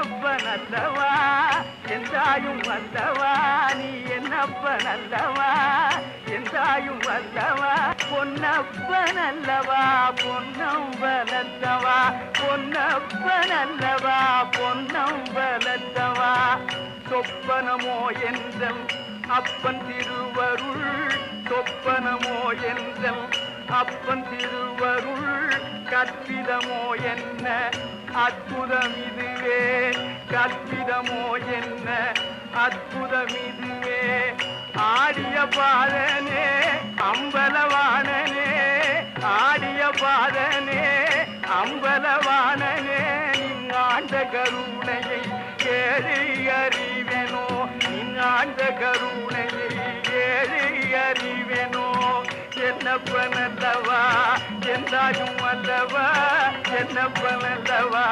என்னப்பனல்லவா எந்தாயும் வல்லவா நீ என்னப்பனல்லவா எந்தாயும் வல்லவா பொன்னப்பனல்லவா பொன்னம்பலத்தவா பொன்னப்பனல்லவா பொன்னம்பலத்தவா சொப்பனமோ என்றல் அப்பன் திருவருள் சொப்பனமோ என்றல் அப்பன் திருவருள் கற்பிதமோ என்ன அற்புதம் இதுவே கற்பிதமோ என்ன அற்புதம் இதுவே ஆடிய பாதனே அம்பலவாணனே ஆடிய பாதனே அம்பலவாணனே நீங்காண்ட கருணையை ஏழை அறிவெனோ நீங்காண்ட கருணையை ஏழை அறிவெனோ என்னப்பனல்லவா எந்தாயும் அல்லவா என்னப்பனல்லவா